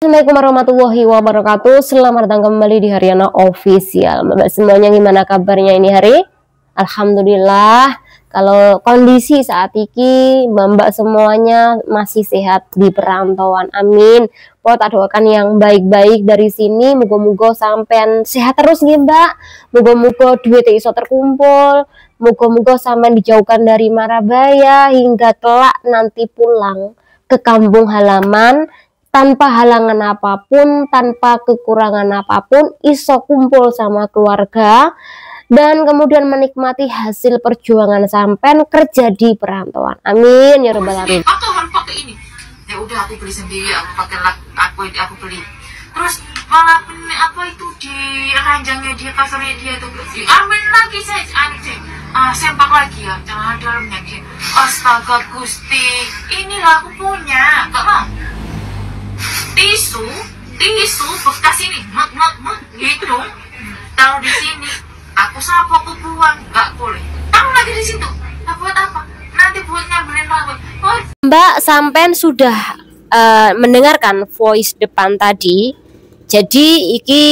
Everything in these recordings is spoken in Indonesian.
Assalamualaikum warahmatullahi wabarakatuh. Selamat datang kembali di Haryana Official. Mbak semuanya gimana kabarnya ini hari? Alhamdulillah. Kalau kondisi saat ini mbak semuanya masih sehat di perantauan. Amin. Pot doakan yang baik-baik dari sini. Moga-moga sampean sehat terus nih mbak. Moga-moga duit iso terkumpul. Moga-moga sampean dijauhkan dari marabaya hingga kelak nanti pulang ke kampung halaman tanpa halangan apapun, tanpa kekurangan apapun, iso kumpul sama keluarga dan kemudian menikmati hasil perjuangan sampean kerja di perantauan. Amin ya robbal alamin. Atau harus pakai ini. Ya udah aku beli sendiri, aku pakai aku beli. Terus malah apa itu di ranjangnya dia, kasurnya dia itu diambil lagi saya anjing. Sempak lagi ya, jangan dalamnya dia. Astaga Gusti, inilah aku punya, gak mau. Tisu bekas ini, gitu. Taruh di sini, aku sapu, aku buang, nggak boleh. Taruh lagi di situ, nggak buat apa? Nanti buat nyambelin rambut. Oh. Mbak sampean sudah mendengarkan voice depan tadi. Jadi iki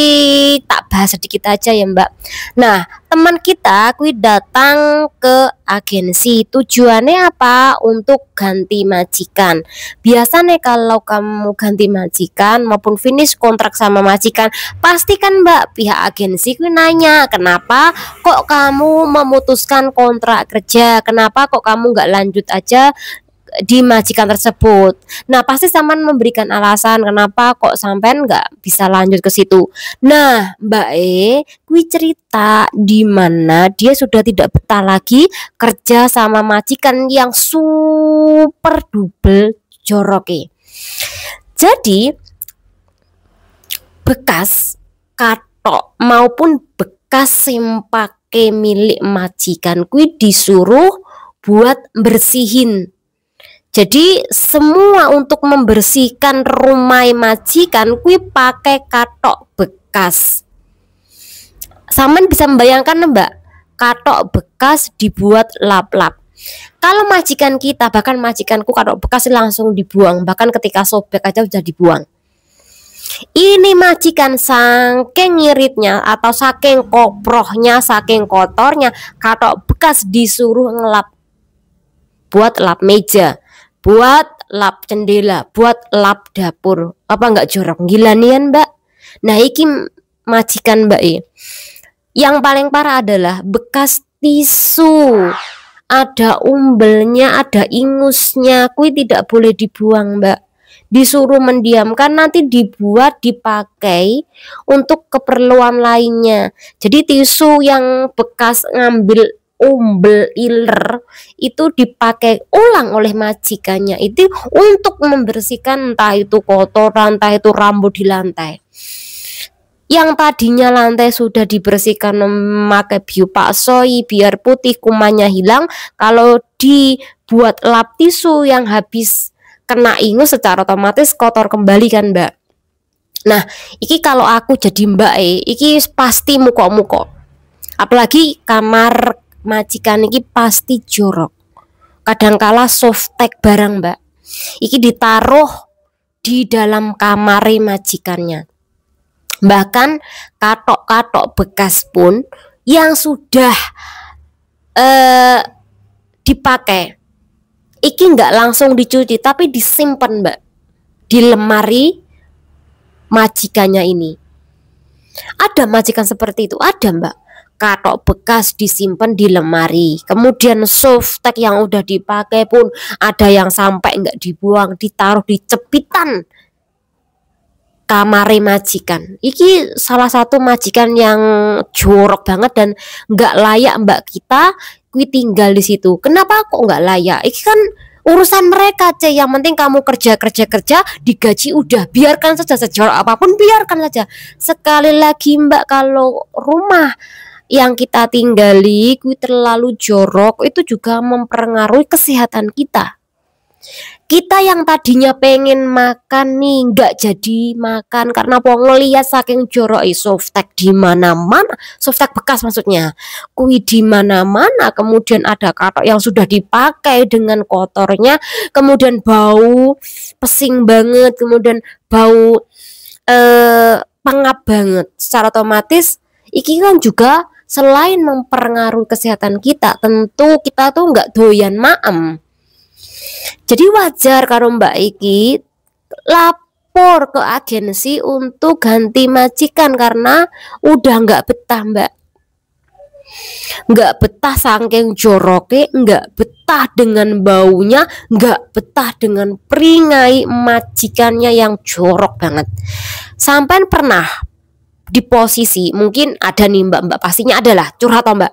tak bahas sedikit aja ya mbak. Nah teman kita kui datang ke agensi, tujuannya apa? Untuk ganti majikan. Biasanya kalau kamu ganti majikan maupun finish kontrak sama majikan, pastikan mbak pihak agensi kui nanya, kenapa kok kamu memutuskan kontrak kerja, kenapa kok kamu nggak lanjut aja di majikan tersebut. Nah pasti sampean memberikan alasan kenapa kok sampean nggak bisa lanjut ke situ. Nah mbak kui cerita di mana dia sudah tidak betah lagi kerja sama majikan yang super double jorok. Jadi bekas katok maupun bekas sempake milik majikan kui disuruh buat bersihin. Jadi semua untuk membersihkan rumah majikan kui pakai katok bekas. Saman bisa membayangkan mbak, katok bekas dibuat lap-lap. Kalau majikan kita, bahkan majikanku katok bekas langsung dibuang, bahkan ketika sobek aja udah dibuang. Ini majikan saking ngiritnya atau saking koprohnya, saking kotornya, katok bekas disuruh ngelap, buat lap meja, buat lap jendela, buat lap dapur. Apa nggak jorok? Gila nian mbak. Nah iki majikan mbak yang paling parah adalah bekas tisu, ada umbelnya, ada ingusnya, kui tidak boleh dibuang mbak, disuruh mendiamkan, nanti dibuat dipakai untuk keperluan lainnya. Jadi tisu yang bekas ngambil umbel iler itu dipakai ulang oleh majikannya itu untuk membersihkan entah itu kotoran, entah itu rambut di lantai. Yang tadinya lantai sudah dibersihkan memakai biopaksoy biar putih kumannya hilang, kalau dibuat lap tisu yang habis kena ingus secara otomatis kotor kembali kan mbak. Nah iki kalau aku jadi mbak iki pasti muko-muko, apalagi kamar majikan ini pasti jorok. Kadangkala softtek barang mbak, iki ditaruh di dalam kamar majikannya. Bahkan katok-katok bekas pun yang sudah dipakai, iki nggak langsung dicuci tapi disimpan mbak di lemari majikannya ini. Ada majikan seperti itu, ada mbak. Katok bekas disimpan di lemari, kemudian softtek yang udah dipakai pun ada yang sampai nggak dibuang, ditaruh di cepitan kamar majikan. Iki salah satu majikan yang jorok banget dan nggak layak mbak kita kui tinggal di situ. Kenapa kok nggak layak? Iki kan urusan mereka yang penting kamu kerja digaji udah, biarkan saja sejorok apapun, biarkan saja. Sekali lagi mbak, kalau rumah yang kita tinggali kui terlalu jorok, itu juga mempengaruhi kesehatan kita. Kita yang tadinya pengen makan nih nggak jadi makan karena mau ngelihat saking jorok softtek di mana-mana, softtek bekas maksudnya, kui di mana-mana, kemudian ada katok yang sudah dipakai dengan kotornya, kemudian bau pesing banget, kemudian bau pangap banget. Secara otomatis iki kan juga selain mempengaruhi kesehatan kita, tentu kita tuh nggak doyan maem. Jadi wajar karo Mbak iki lapor ke agensi untuk ganti majikan karena udah nggak betah Mbak. Nggak betah saking joroke, nggak betah dengan baunya, nggak betah dengan peringai majikannya yang jorok banget. Sampai pernah di posisi, mungkin ada nih mbak pastinya adalah curhat toh mbak,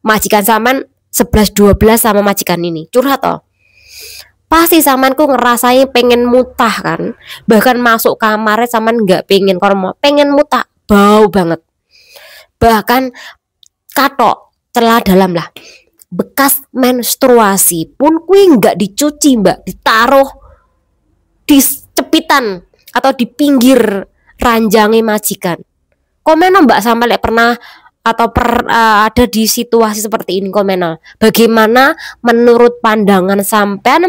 majikan saman 11-12 sama majikan ini curhat toh, pasti samanku ngerasain pengen mutah kan, bahkan masuk kamarnya saman nggak pengen mutah, bau banget, bahkan katok celah dalam lah, bekas menstruasi pun kui nggak dicuci mbak, ditaruh di cepitan atau di pinggir ranjangnya majikan. Komen mbak sama pernah atau ada di situasi seperti ini, komen bagaimana menurut pandangan sampean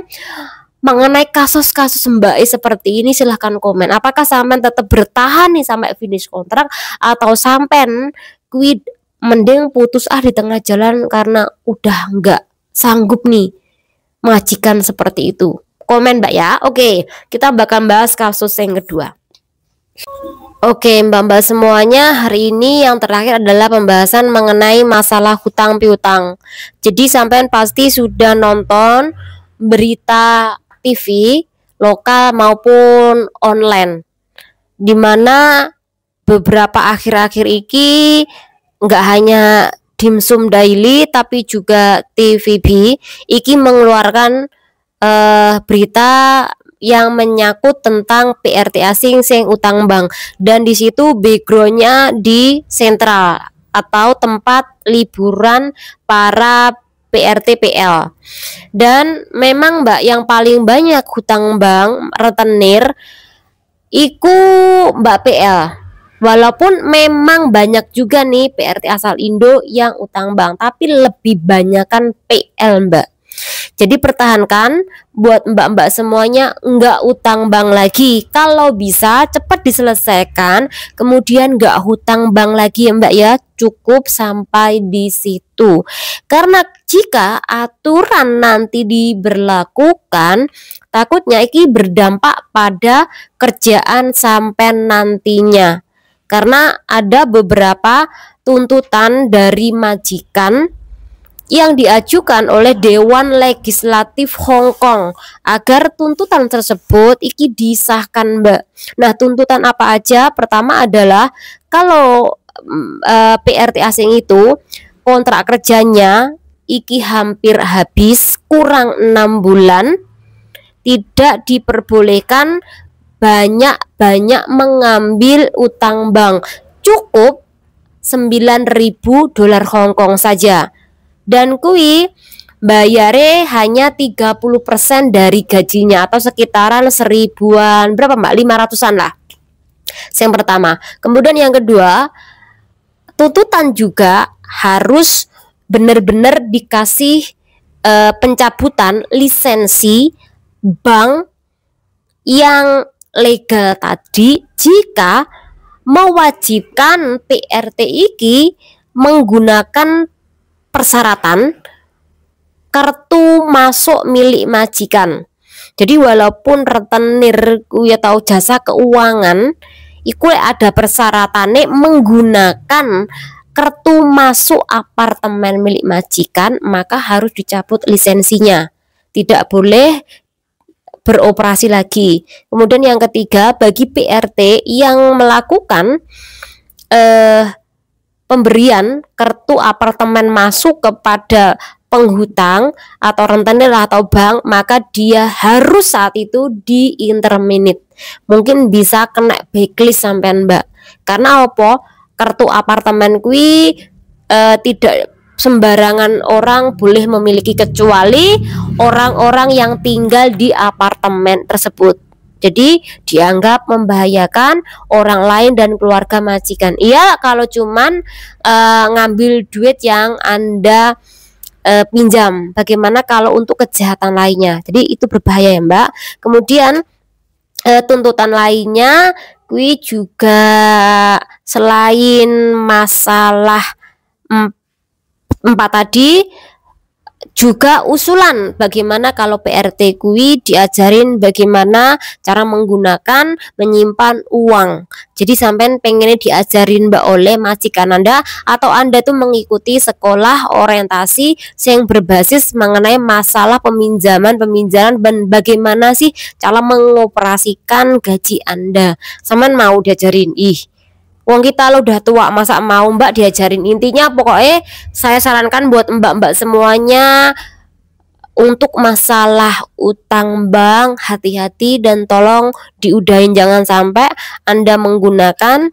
mengenai kasus-kasus mbak seperti ini, silahkan komen. Apakah sampean tetap bertahan nih sampai finish kontrak atau sampean kui mending putus di tengah jalan karena udah nggak sanggup nih majikan seperti itu? Komen mbak ya. Oke, kita bakal bahas kasus yang kedua. Oke mbak-mbak semuanya, hari ini yang terakhir adalah pembahasan mengenai masalah hutang piutang. Jadi sampean pasti sudah nonton berita TV lokal maupun online, dimana beberapa akhir-akhir ini nggak hanya Dimsum Daily tapi juga TVB iki mengeluarkan berita yang menyangkut tentang PRT asing sing utang bank, dan di situ backgroundnya di sentral atau tempat liburan para PRT PL. Dan memang mbak yang paling banyak hutang bank retenir iku mbak PL, walaupun memang banyak juga nih PRT asal Indo yang utang bank, tapi lebih banyakan PL mbak. Jadi pertahankan buat mbak-mbak semuanya, nggak utang bank lagi, kalau bisa cepat diselesaikan, kemudian nggak hutang bank lagi ya mbak ya, cukup sampai di situ. Karena jika aturan nanti diberlakukan, takutnya ini berdampak pada kerjaan sampai nantinya, karena ada beberapa tuntutan dari majikan yang diajukan oleh Dewan Legislatif Hong Kong agar tuntutan tersebut iki disahkan mbak. Nah tuntutan apa aja? Pertama adalah kalau PRT asing itu kontrak kerjanya iki hampir habis, kurang 6 bulan, tidak diperbolehkan banyak-banyak mengambil utang bank, cukup $9.000 Hong Kong saja. Dan kui bayare hanya 30% dari gajinya atau sekitaran 1000-an, berapa mbak? 500-an lah. Yang pertama. Kemudian yang kedua, tuntutan juga harus benar-benar dikasih pencabutan lisensi bank yang legal tadi jika mewajibkan PRT iki menggunakan persyaratan kartu masuk milik majikan. Jadi walaupun retenir ya tahu jasa keuangan iku ada persyaratannya menggunakan kartu masuk apartemen milik majikan, maka harus dicabut lisensinya, tidak boleh beroperasi lagi. Kemudian yang ketiga, bagi PRT yang melakukan pemberian kartu apartemen masuk kepada penghutang atau rentenir atau bank, maka dia harus saat itu di-interminate. Mungkin bisa kena blacklist sampean mbak. Karena apa? Kartu apartemen kui tidak sembarangan orang boleh memiliki, kecuali orang-orang yang tinggal di apartemen tersebut. Jadi dianggap membahayakan orang lain dan keluarga majikan. Iya kalau cuman ngambil duit yang Anda pinjam. Bagaimana kalau untuk kejahatan lainnya? Jadi itu berbahaya ya mbak. Kemudian tuntutan lainnya kui juga selain masalah 4 tadi, juga usulan bagaimana kalau PRT kui diajarin bagaimana cara menggunakan menyimpan uang. Jadi sampai pengennya diajarin Mbak oleh majikan Anda, atau Anda tuh mengikuti sekolah orientasi yang berbasis mengenai masalah peminjaman dan bagaimana sih cara mengoperasikan gaji Anda. Saman mau diajarin, wong kita lo udah tua, masa mau Mbak diajarin? Intinya pokoknya saya sarankan buat mbak-mbak semuanya, untuk masalah utang bank hati-hati dan tolong diudahin, jangan sampai Anda menggunakan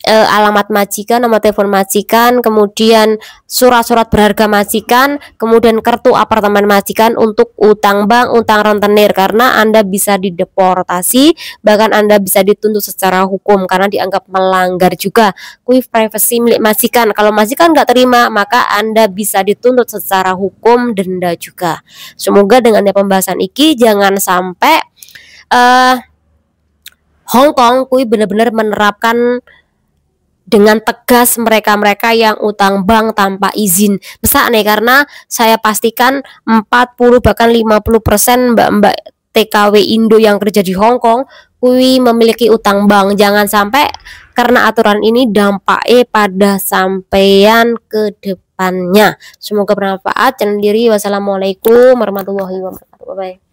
alamat majikan, nomor telepon majikan, kemudian surat-surat berharga majikan, kemudian kartu apartemen majikan untuk utang bank, utang rentenir, karena Anda bisa dideportasi, bahkan Anda bisa dituntut secara hukum karena dianggap melanggar juga privasi milik majikan. Kalau majikan nggak terima, maka Anda bisa dituntut secara hukum, denda juga. Semoga dengan pembahasan ini jangan sampai Hong Kong benar-benar menerapkan dengan tegas mereka-mereka yang utang bank tanpa izin. Besar nih, karena saya pastikan 40 bahkan 50% mbak-mbak TKW Indo yang kerja di Hong Kong memiliki utang bank. Jangan sampai karena aturan ini dampaknya pada sampean ke depannya. Semoga bermanfaat. Jangan diri. Wassalamualaikum warahmatullahi wabarakatuh. Bye.